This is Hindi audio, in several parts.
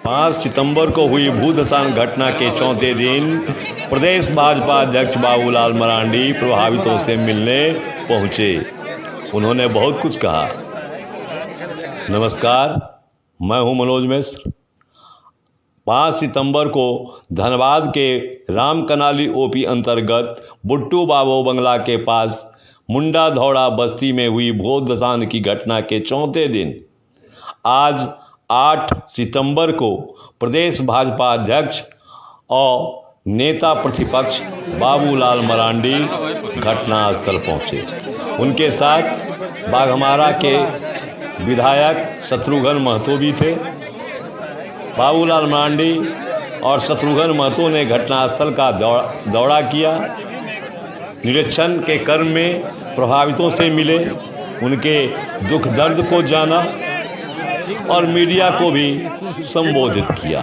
5 सितंबर को हुई भूधसान घटना के चौथे दिन प्रदेश भाजपा अध्यक्ष बाबूलाल मरांडी प्रभावितों से मिलने पहुंचे। उन्होंने बहुत कुछ कहा। नमस्कार, मैं हूं मनोज मिश्र। 5 सितंबर को धनबाद के रामकनाली ओपी अंतर्गत बुट्टू बाबू बंगला के पास मुंडा धौड़ा बस्ती में हुई भूधसान की घटना के चौथे दिन आज 8 सितंबर को प्रदेश भाजपा अध्यक्ष और नेता प्रतिपक्ष बाबूलाल मरांडी घटनास्थल पहुंचे। उनके साथ बाघमारा के विधायक शत्रुघ्न महतो भी थे। बाबूलाल मरांडी और शत्रुघ्न महतो ने घटनास्थल का दौरा किया। निरीक्षण के क्रम में प्रभावितों से मिले, उनके दुख दर्द को जाना और मीडिया को भी संबोधित किया।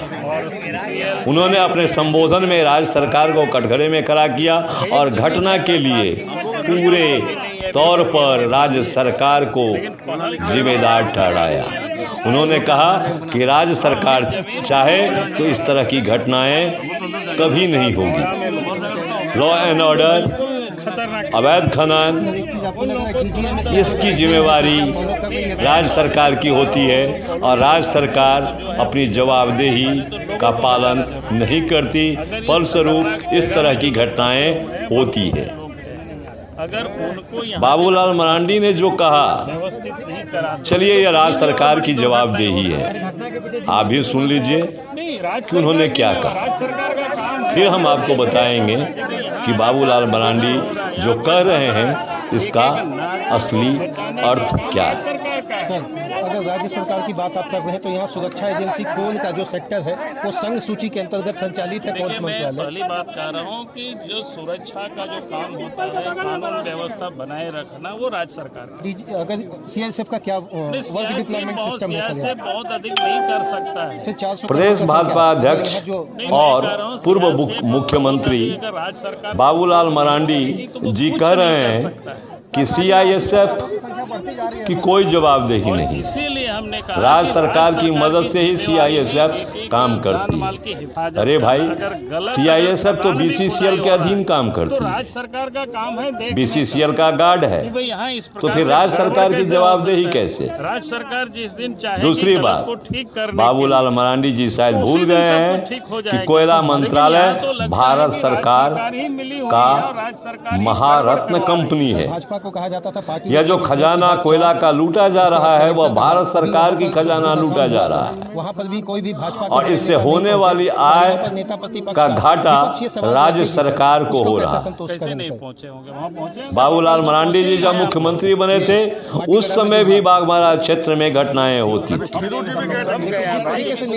उन्होंने अपने संबोधन में राज्य सरकार को कटघरे में खड़ा किया और घटना के लिए पूरे तौर पर राज्य सरकार को जिम्मेदार ठहराया। उन्होंने कहा कि राज्य सरकार चाहे तो इस तरह की घटनाएं कभी नहीं होगी। लॉ एंड ऑर्डर, अवैध खनन, इसकी जिम्मेवारी राज्य सरकार की होती है और राज्य सरकार अपनी जवाबदेही का पालन नहीं करती, फलस्वरूप इस तरह की घटनाएं होती है। बाबूलाल मरांडी ने जो कहा, चलिए यह राज्य सरकार की जवाबदेही है, आप भी सुन लीजिए कि उन्होंने क्या कहा। फिर हम आपको बताएंगे कि बाबूलाल मरांडी जो कह रहे हैं इसका असली अर्थ क्या है। सर, अगर राज्य सरकार की बात आप कर रहे हैं तो यहाँ सुरक्षा एजेंसी कोल का जो सेक्टर है वो संघ सूची के अंतर्गत संचालित है। पुलिस मंत्रालय पहली बात कह रहा हूँ कि जो सुरक्षा का जो काम होता है, कानून व्यवस्था बनाए रखना, वो राज्य सरकार का। अगर सीआईएसएफ का क्या वर्क डिप्लॉयमेंट सिस्टम है सर, बहुत अधिक नहीं कर सकता है। फिर 400 प्रदेश भाजपा अध्यक्ष और पूर्व मुख्यमंत्री बाबूलाल मरांडी जी कह रहे हैं कि सीआईएसएफ की कोई जवाबदेही नहीं। इसीलिए हमने कहा राज्य सरकार की मदद से ही सीआईएसएफ काम करती है। अरे भाई, सीआईएसएफ तो बीसीसीएल के अधीन काम करती है। राज्य सरकार का काम है, बीसीसीएल का गार्ड है, तो फिर राज्य सरकार की जवाबदेही कैसे? राज्य सरकार जिस दिन चाहे। दूसरी बात, बाबूलाल मरांडी जी शायद भूल गए हैं कि कोयला मंत्रालय भारत सरकार का महारत्न कंपनी है। को कहा जाता था यह जो खजाना कोयला का लूटा जा रहा है वह भारत सरकार की खजाना लूटा जा रहा है। वहाँ पर भी कोई भी भाजपा और इससे होने वाली आय का घाटा राज्य सरकार को हो रहा है। बाबूलाल मरांडी जी जब मुख्यमंत्री बने थे उस समय भी बाघमारा क्षेत्र में घटनाएं होती थी।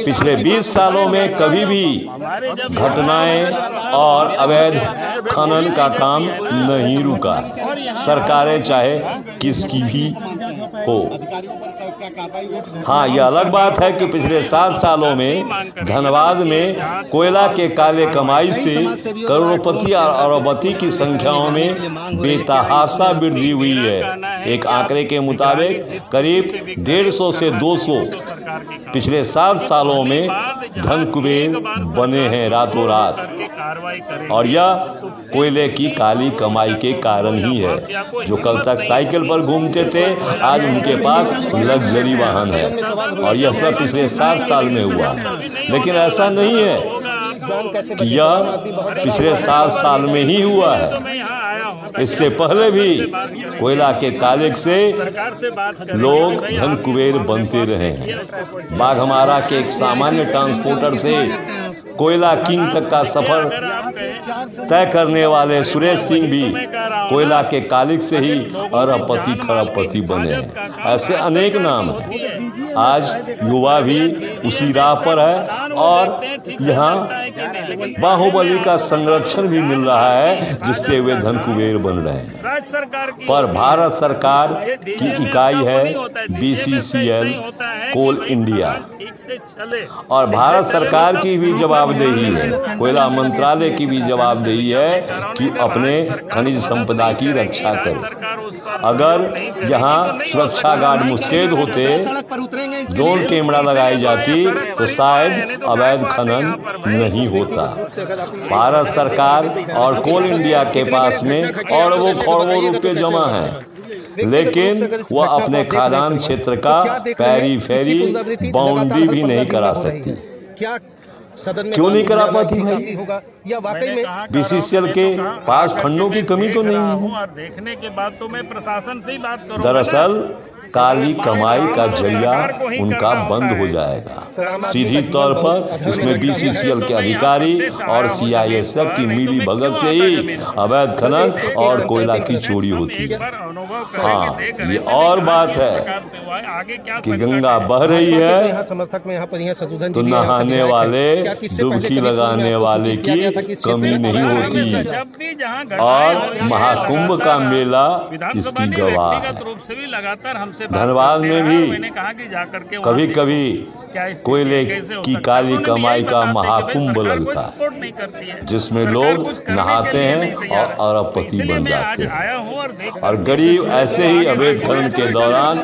पिछले 20 सालों में कभी भी घटनाएं और अवैध खनन का काम नहीं रुका। सरकारें चाहे किसकी भी हो। हाँ, यह अलग बात है कि पिछले 7 सालों में धनबाद में कोयला के काले कमाई से करोड़पति और अरबपति की संख्याओं में बेतहाशा वृद्धि हुई है। एक आंकड़े के मुताबिक करीब 150 से 200 पिछले 7 सालों में धन कुबेर बने हैं रातों रात। और यह कोयले की काली कमाई के कारण ही है। जो कल तक साइकिल पर घूमते थे आज उनके पास लग्जरी वाहन है, और यह सब पिछले 7 साल में हुआ। लेकिन ऐसा नहीं है कि यह पिछले 7 साल में ही हुआ है। इससे पहले भी कोयला के काले से लोग धन कुबेर बनते रहे हैं। बाघमारा के एक सामान्य ट्रांसपोर्टर से कोयला किंग तक का सफर तय करने वाले सुरेश सिंह भी कोयला के कालिक से ही अरबपति खरबपति बने हैं। ऐसे अनेक नाम हैं। आज युवा भी उसी राह पर है और यहाँ बाहुबली का संरक्षण भी मिल रहा है जिससे वे धन कुबेर बन रहे हैं। पर भारत सरकार की इकाई है बीसीसीएल कोल इंडिया, और भारत सरकार की भी जवाबदेही है, कोयला मंत्रालय की भी जवाबदेही है कि अपने खनिज संपदा की रक्षा करे। अगर यहाँ सुरक्षा गार्ड मुस्तैद होते ड्रोन कैमरा लगाई जाती तो शायद अवैध खनन नहीं होता। भारत सरकार और कोल इंडिया के पास में अरबों खरबों रुपए जमा है, लेकिन वह अपने खादान क्षेत्र का पेरीफेरी बाउंड्री भी नहीं करा सकती। क्या सदन में क्यों नहीं करा पाती भाई? होगा या वाकई में बीसीसीएल के पास फंडों की कमी तो नहीं है। और देखने के बाद तो मैं प्रशासन से ही बात करूंगा। दरअसल काली कमाई का जरिया उनका बंद हो जाएगा। सीधी तौर पर इसमें बीसीसीएल के अधिकारी और सीआईएसएफ की मिली भगत से ही अवैध खनन और कोयला की चोरी होती है। हाँ, ये और बात है कि गंगा बह रही है समर्थक में यहाँ पर यहाँ शत्रुघ्न तो जी भी यहाँ से नहाने विधायक हैं। वाले क्या किससे डुबकी पहले कभी लगाने आपको वाले सूचित किया गया था कि की इस क्षेत्र कमी में नहीं कोयला होती। जब भी जहाँ घटनाएं और हो रही हैं, महाकुंभ का मेला विधानसभा इसकी ने गवाह व्यक्तिगत है। रूप से भी लगातार हमसे बात धनबाद करते में रहा। भी मैंने कहा कि जाकर के वहाँ कभी देखो कभी क्या स्थिति कोयले कैसे हो की सकता है। काली उन्होंने भी कमाई यही का बताते कि भाई महाकुंभ सरकार कोई लगता है, सपोर्ट नहीं करती है, जिसमें सरकार लोग कुछ करने नहाते के लिए हैं नहीं तैयार है। और अरबपति इसलिए बन मैं आज जाते हैं। आया हूँ और देख और गरीब ऐसे ही अवैध खनन के दौरान